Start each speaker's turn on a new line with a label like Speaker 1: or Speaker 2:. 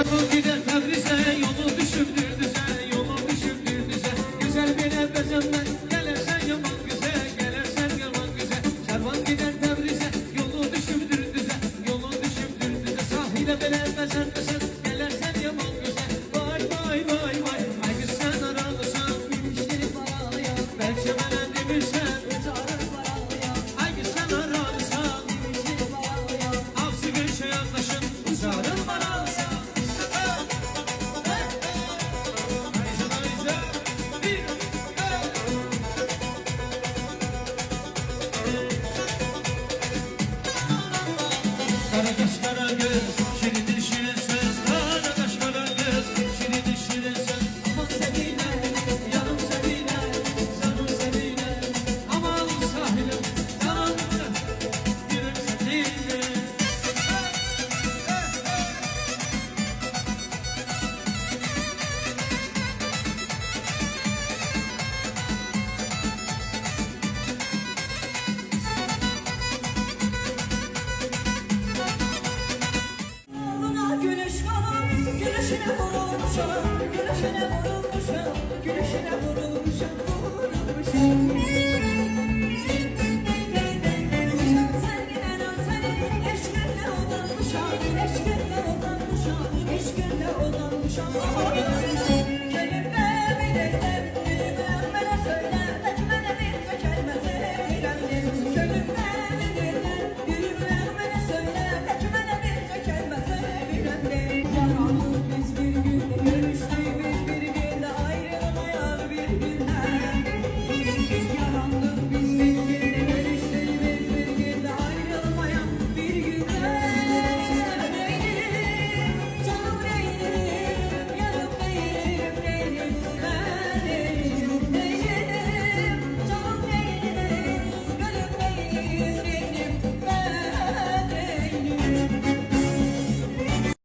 Speaker 1: Gider Təbrizə yolu düşübdür düzə, yolu düşübdür düzə. Güzel bir bəzənmə, gələrsən yaman güzə, gələrsən yaman güzə. Şərvan gider Təbrizə yolu düşübdür düzə, yolu düşübdür düzə. Sahilə belə bəzənməsən, gələrsən yaman güzə. Vay vay vay vay, ay qız sən aralısan,
Speaker 2: Gülüşleri paralayan,
Speaker 1: bəlkə mənə demirsən.
Speaker 2: çağrı paralayan,
Speaker 1: Ay qız sən aralısan,
Speaker 2: gülüşleri paralayan.
Speaker 1: avsı görüşə yaxlaşın, uzarın baralısan. Kara kaş kara göz, şirindir şirin söz. Kara kaş kara göz, şirindir şirin söz. Aman Semine, yanım Semine, canım Semine. Aman sahilim, yanım yürüm Semine.
Speaker 2: Buna gülüş kanım, gülüşüne vurulmuşum, gülüşüne vurulmuşum, gülüşüne vurulmuşum, vurulmuşum. Sen giden senin eşkınla odanmışam, eşkınla odanmışam, eşkınla odanmışam.